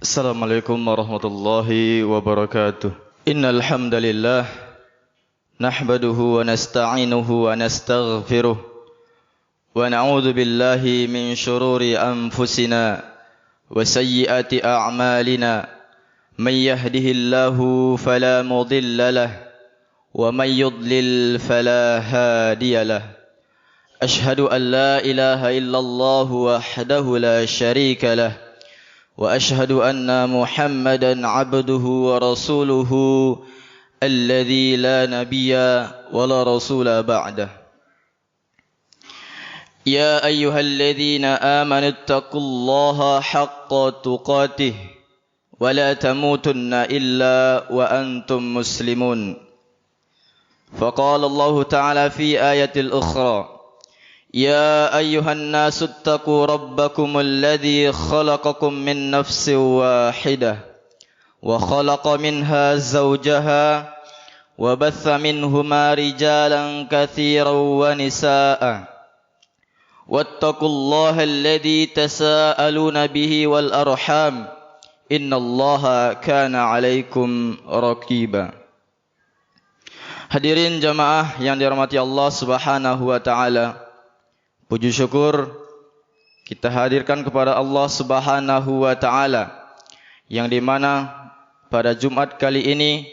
Assalamualaikum warahmatullahi wabarakatuh. Innal hamdalillah nahmaduhu wa nasta'inuhu wa nastaghfiruh wa na'udzu billahi min shururi anfusina wa sayyiati a'malina. Man yahdihillahu fala mudilla lahu wa man yudlil fala hadiya lahu. Ashhadu an la ilaha illallah wahdahu la syarika lahu وأشهد أن محمدا عبده ورسوله الذي لا نبي ولا رسول بعده. يا أيها الذين آمنوا اتقوا الله حق تقاته ولا تموتن إلا وأنتم مسلمون. فقال الله تعالى في آية الأخرى: يا أيها الناس اتقوا ربكم الذي خلقكم من نفس واحدة وخلق منها زوجها وبث منهما رجالا كثيرا ونساء واتقوا الله الذي تساءلون به والأرحام إن الله كان عليكم رقيبا. Hadirin jamaah yang dirahmati Allah Subhanahu wa taala. Puji syukur kita hadirkan kepada Allah Subhanahu wa taala yang di mana pada Jumat kali ini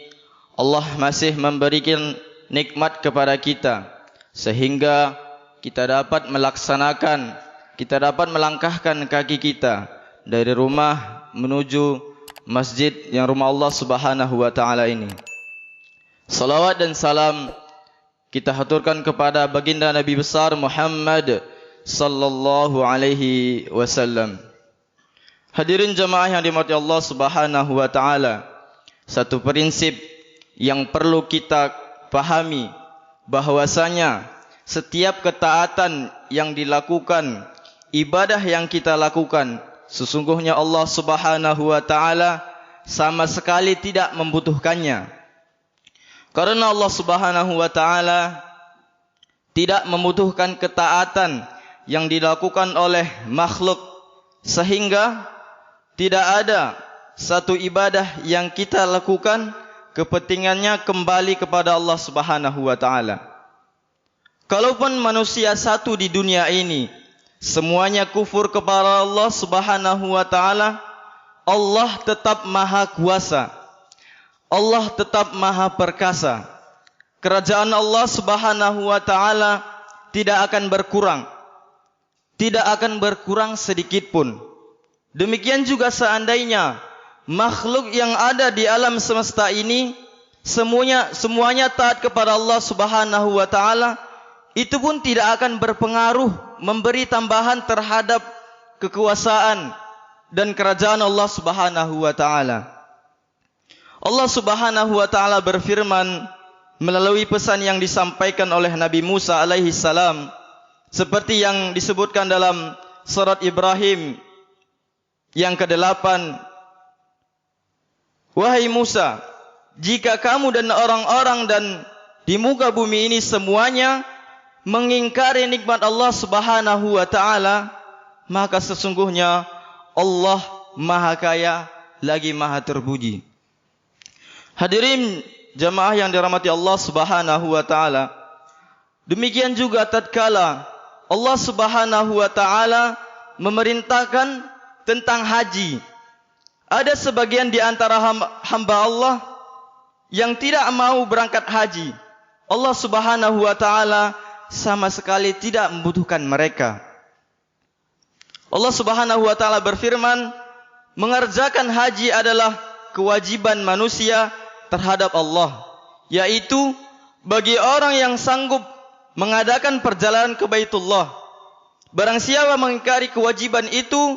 Allah masih memberikan nikmat kepada kita sehingga kita dapat melaksanakan, kita dapat melangkahkan kaki kita dari rumah menuju masjid yang rumah Allah Subhanahu wa taala ini. Salawat dan salam kita haturkan kepada baginda Nabi besar Muhammad sallallahu alaihi wasallam. Hadirin jamaah yang dirahmati Allah Subhanahu wa taala, satu prinsip yang perlu kita pahami bahwasanya setiap ketaatan yang dilakukan, ibadah yang kita lakukan, sesungguhnya Allah Subhanahu wa taala sama sekali tidak membutuhkannya. Karena Allah Subhanahu wa taala tidak membutuhkan ketaatan yang dilakukan oleh makhluk, sehingga tidak ada satu ibadah yang kita lakukan kepentingannya kembali kepada Allah Subhanahu wa taala. Kalaupun manusia satu di dunia ini semuanya kufur kepada Allah Subhanahu wa taala, Allah tetap maha kuasa. Allah tetap maha perkasa. Kerajaan Allah Subhanahu wa taala tidak akan berkurang. Tidak akan berkurang sedikit pun. Demikian juga seandainya makhluk yang ada di alam semesta ini semuanya taat kepada Allah Subhanahu wa taala, itu pun tidak akan berpengaruh memberi tambahan terhadap kekuasaan dan kerajaan Allah Subhanahu wa taala. Allah Subhanahu wa taala berfirman melalui pesan yang disampaikan oleh Nabi Musa alaihi salam, seperti yang disebutkan dalam surat Ibrahim yang ke-8. Wahai Musa, jika kamu dan orang-orang dan di muka bumi ini semuanya mengingkari nikmat Allah Subhanahu wa taala, maka sesungguhnya Allah maha kaya lagi maha terpuji. Hadirin jamaah yang dirahmati Allah Subhanahu wa taala, demikian juga tatkala Allah Subhanahu wa taala memerintahkan tentang haji, ada sebagian di antara hamba Allah yang tidak mau berangkat haji. Allah Subhanahu wa taala sama sekali tidak membutuhkan mereka. Allah Subhanahu wa taala berfirman, mengerjakan haji adalah kewajiban manusia terhadap Allah, yaitu bagi orang yang sanggup mengadakan perjalanan ke Baitullah. Barang siapa mengingkari kewajiban itu,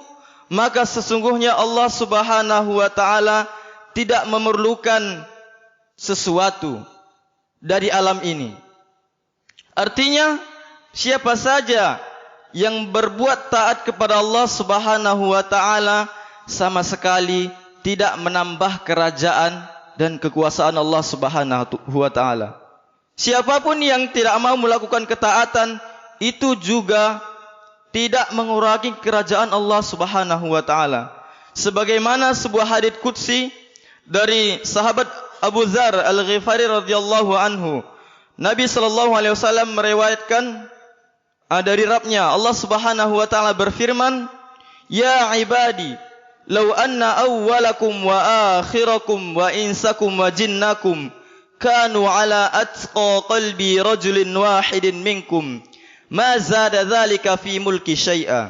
maka sesungguhnya Allah Subhanahu wa taala tidak memerlukan sesuatu dari alam ini. Artinya, siapa saja yang berbuat taat kepada Allah Subhanahu wa taala sama sekali tidak menambah kerajaan dan kekuasaan Allah Subhanahu wa taala. Siapapun yang tidak mau melakukan ketaatan, itu juga tidak mengurangi kerajaan Allah Subhanahu wa taala. sebagaimana sebuah hadits qudsi dari sahabat Abu Dzar Al-Ghifari radhiyallahu anhu. Nabi sallallahu alaihi wasallam meriwayatkan dari Rabbnya, Allah Subhanahu wa taala berfirman, "Ya ibadi, law anna awwalakum wa akhirakum wa insakum wa jinnakum kanu ala atqa qalbi rajulin wahidin minkum, ma zada dzalika fi mulki syai'a."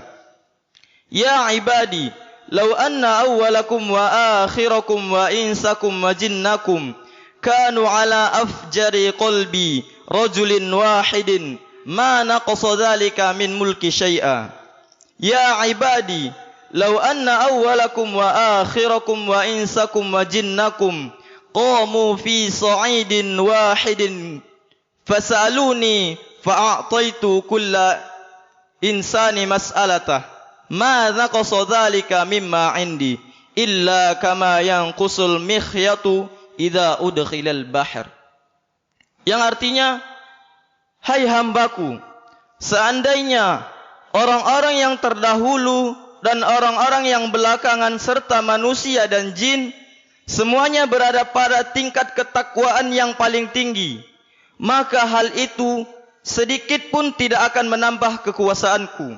Ya ibadi, law anna awwalakum wa akhirakum wa insakum wa jinnakum kanu ala afjari qalbi rajulin wahidin, ma naqasa dzalika min mulki syai'a. Ya ibadi, law anna awwalakum wa akhirakum wa insakum wa jinnakum qamu fi sa'idin wahidin fasaluni fa'ataitu kulla insani mas'alatah, ma naqasa dzalika mimma 'indi illa kama yanqusul mikhyatu idza udkhilal bahr. Yang artinya, hai hambaku, seandainya orang-orang yang terdahulu dan orang-orang yang belakangan serta manusia dan jin semuanya berada pada tingkat ketakwaan yang paling tinggi, maka hal itu sedikit pun tidak akan menambah kekuasaanku.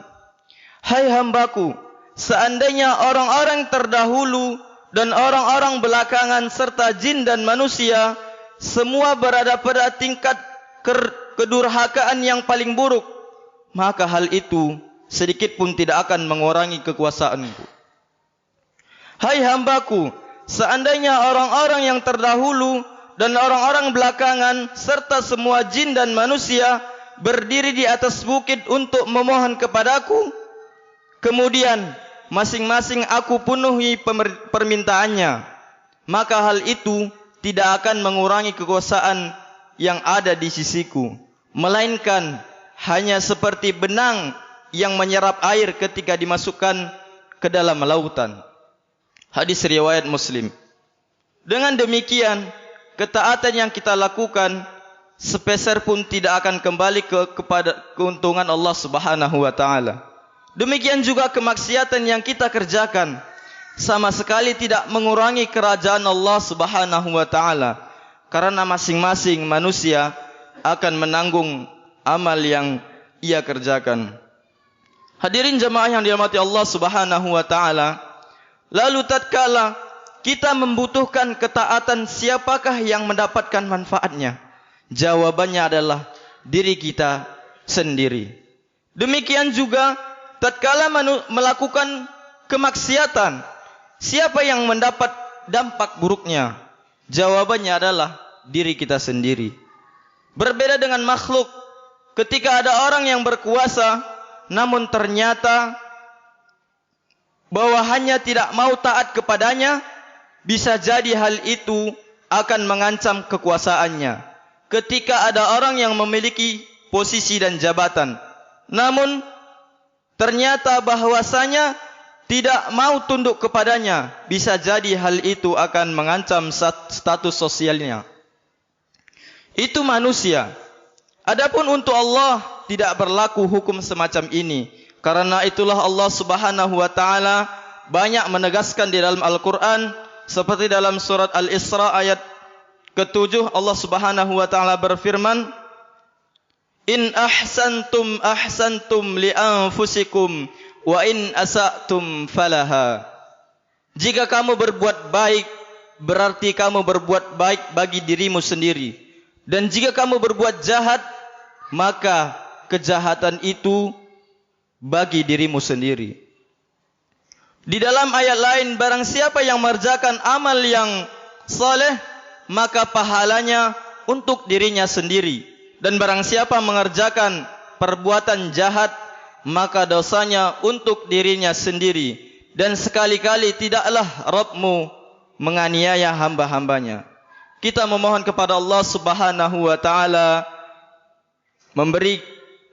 Hai hambaku, seandainya orang-orang terdahulu dan orang-orang belakangan serta jin dan manusia semua berada pada tingkat kedurhakaan yang paling buruk, maka hal itu sedikit pun tidak akan mengurangi kekuasaanku. Hai hambaku, seandainya orang-orang yang terdahulu dan orang-orang belakangan serta semua jin dan manusia berdiri di atas bukit untuk memohon kepadaku, kemudian masing-masing aku penuhi permintaannya, maka hal itu tidak akan mengurangi kekuasaan yang ada di sisiku, melainkan hanya seperti benang yang menyerap air ketika dimasukkan ke dalam lautan. Hadis riwayat Muslim. Dengan demikian, ketaatan yang kita lakukan sepeser pun tidak akan kembali kepada keuntungan Allah Subhanahu wa taala. Demikian juga kemaksiatan yang kita kerjakan sama sekali tidak mengurangi kerajaan Allah Subhanahu wa taala, karena masing-masing manusia akan menanggung amal yang ia kerjakan. Hadirin jemaah yang dirahmati Allah Subhanahu wa taala, lalu tatkala kita membutuhkan ketaatan, siapakah yang mendapatkan manfaatnya? Jawabannya adalah diri kita sendiri. Demikian juga tatkala melakukan kemaksiatan, siapa yang mendapat dampak buruknya? Jawabannya adalah diri kita sendiri. Berbeda dengan makhluk, ketika ada orang yang berkuasa namun ternyata bawahannya tidak mau taat kepadanya, bisa jadi hal itu akan mengancam kekuasaannya. Ketika ada orang yang memiliki posisi dan jabatan, namun ternyata bahwasanya tidak mau tunduk kepadanya, bisa jadi hal itu akan mengancam status sosialnya. Itu manusia. Adapun untuk Allah tidak berlaku hukum semacam ini. Karena itulah Allah Subhanahu wa taala banyak menegaskan di dalam Al-Qur'an, seperti dalam surat Al-Isra ayat ke-7, Allah Subhanahu wa taala berfirman, "In ahsantum ahsantum li anfusikum wa in asa'tum falaha." Jika kamu berbuat baik, berarti kamu berbuat baik bagi dirimu sendiri. Dan jika kamu berbuat jahat, maka kejahatan itu bagi dirimu sendiri. Di dalam ayat lain, barang siapa yang mengerjakan amal yang saleh, maka pahalanya untuk dirinya sendiri. Dan barang siapa mengerjakan perbuatan jahat, maka dosanya untuk dirinya sendiri. Dan sekali-kali tidaklah Rabbmu menganiaya hamba-hambanya. Kita memohon kepada Allah Subhanahu wa taala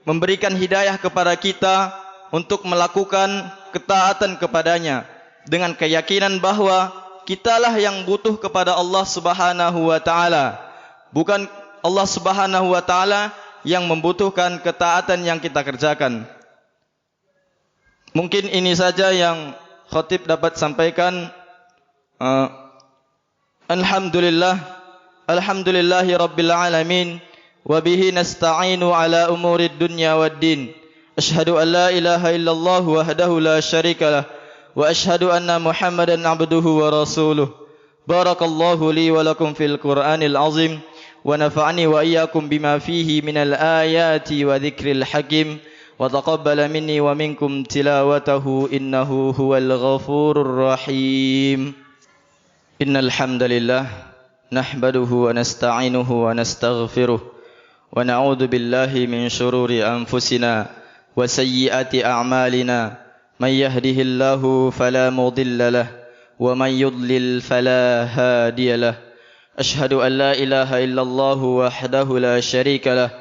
memberikan hidayah kepada kita untuk melakukan ketaatan kepadanya, dengan keyakinan bahwa kitalah yang butuh kepada Allah Subhanahu wa taala, bukan Allah Subhanahu wa taala yang membutuhkan ketaatan yang kita kerjakan. Mungkin ini saja yang khatib dapat sampaikan Alhamdulillahi rabbil alamin wa bihi nasta'inu ala umurid dunya waddin. Asyhadu an la ilaha illallah wahdahu la syarika lah wa asyhadu anna Muhammadan abduhu wa rasuluh. Barakallahu li wa lakum fil Qur'anil azim wa nafa'ani wa iyyakum bima fihi minal ayati wa dzikril hakim wa taqabbala minni wa minkum tilawatahu innahu huwal ghafurur rahim. Innal hamdalillah nahmaduhu wa nasta'inuhu wa nastaghfiruh wa na'udzu billahi min shururi anfusina wa sayyiati a'malina may yahdihillahu fala mudilla lahu wa may yudlil fala hadiya lahu. Asyhadu an la ilaha illallah wahdahu la syarika lahu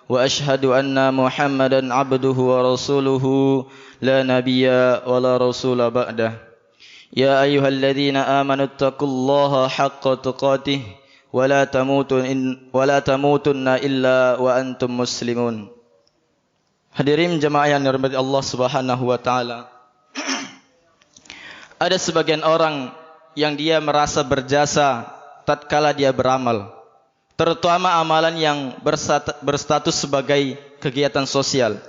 wa asyhadu anna Muhammadan abduhu wa rasuluhu la nabiyya wa la rasula ba'dah. Ya ayyuhalladzina amanu taqullaha haqqa tuqatih wa la tamutunna illa wa antum muslimun. Hadirin jemaah yang dirahmati Allah Subhanahu wa taala. Ada sebagian orang yang dia merasa berjasa tatkala dia beramal, terutama amalan yang berstatus sebagai kegiatan sosial,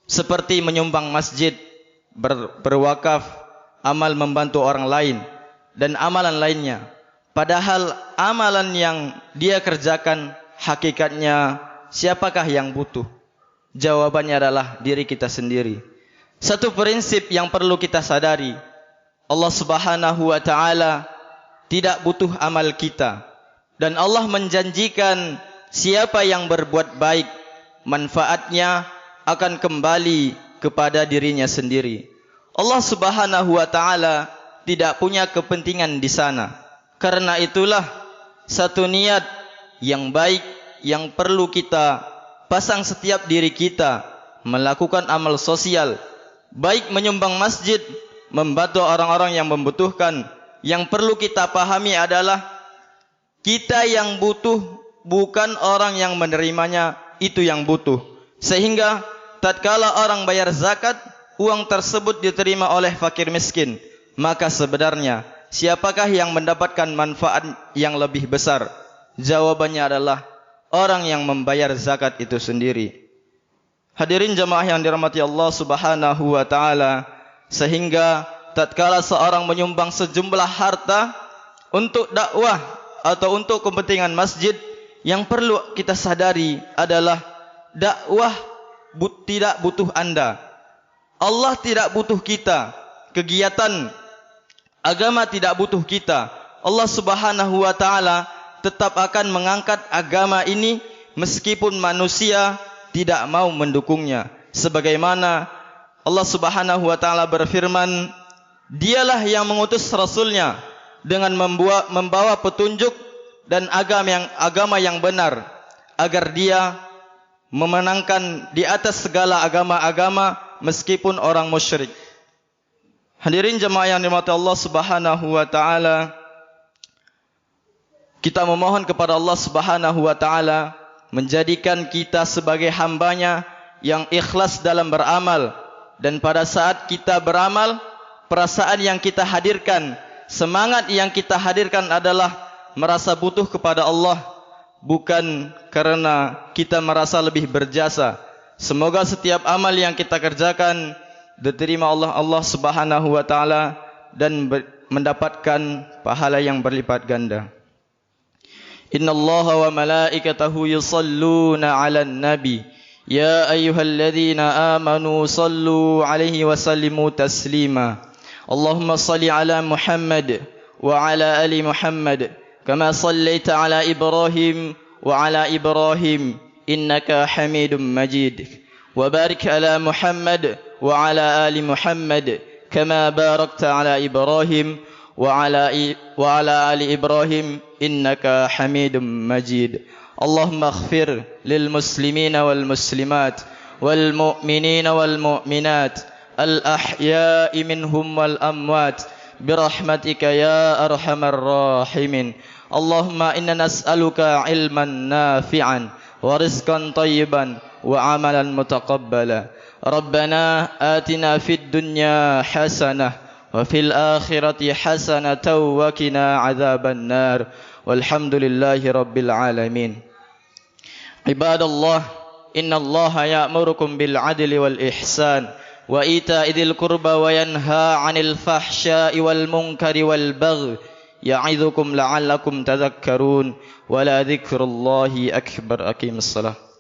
seperti menyumbang masjid, berwakaf, amal membantu orang lain, dan amalan lainnya. Padahal amalan yang dia kerjakan hakikatnya siapakah yang butuh? Jawabannya adalah diri kita sendiri. Satu prinsip yang perlu kita sadari, Allah Subhanahu wa taala tidak butuh amal kita, dan Allah menjanjikan siapa yang berbuat baik manfaatnya akan kembali kepada dirinya sendiri. Allah Subhanahu wa taala tidak punya kepentingan di sana. Karena itulah satu niat yang baik yang perlu kita pasang setiap diri kita melakukan amal sosial, baik menyumbang masjid, membantu orang-orang yang membutuhkan. Yang perlu kita pahami adalah kita yang butuh, bukan orang yang menerimanya itu yang butuh. Sehingga tatkala orang bayar zakat, uang tersebut diterima oleh fakir miskin, maka sebenarnya siapakah yang mendapatkan manfaat yang lebih besar? Jawabannya adalah orang yang membayar zakat itu sendiri. Hadirin jemaah yang dirahmati Allah Subhanahu wa taala, sehingga tatkala seorang menyumbang sejumlah harta untuk dakwah atau untuk kepentingan masjid, yang perlu kita sadari adalah dakwah tidak butuh Anda. Allah tidak butuh kita. Kegiatan agama tidak butuh kita. Allah Subhanahu wa taala tetap akan mengangkat agama ini meskipun manusia tidak mau mendukungnya. Sebagaimana Allah Subhanahu wa taala berfirman, Dialah yang mengutus Rasulnya dengan membawa petunjuk dan agama yang benar, agar dia memenangkan di atas segala agama-agama meskipun orang musyrik. Hadirin jemaah yang dirahmati Allah Subhanahu wa taala, kita memohon kepada Allah Subhanahu wa taala menjadikan kita sebagai hambanya yang ikhlas dalam beramal, dan pada saat kita beramal, perasaan yang kita hadirkan, semangat yang kita hadirkan adalah merasa butuh kepada Allah, bukan karena kita merasa lebih berjasa. Semoga setiap amal yang kita kerjakan diterima Allah Subhanahu wa taala dan mendapatkan pahala yang berlipat ganda. Innallaha wa malaikatahu yusalluna 'alan nabi ya ayyuhalladzina amanu sallu 'alaihi wa sallimu taslima. Allahumma salli 'ala Muhammad wa 'ala ali Muhammad kama sallaita 'ala Ibrahim wa 'ala Ibrahim innaka Hamidum Majid. Wa barik 'ala Muhammad wa 'ala ali Muhammad kama barakta 'ala Ibrahim wa 'ala ali Ibrahim innaka Hamidum Majid. Allahumma ighfir lil muslimina wal muslimat wal mu'minina wal mu'minat al ahya'i minhum wal amwat birahmatika ya arhamar rahimin. Allahumma inna nas'aluka ilman nafi'an wa rizqan tayyiban wa amalan mutaqabbala. Rabbana atina fid dunya hasanah وفي الآخرة حسنة وقنا عذاب النار والحمد لله رب العالمين. عباد الله، إن الله يأمركم بالعدل والإحسان وإيتاء ذي القربى وينهى عن الفحشاء والمنكر والبغي يعظكم لعلكم تذكرون ولذكر الله أكبر. أقيموا الصلاة.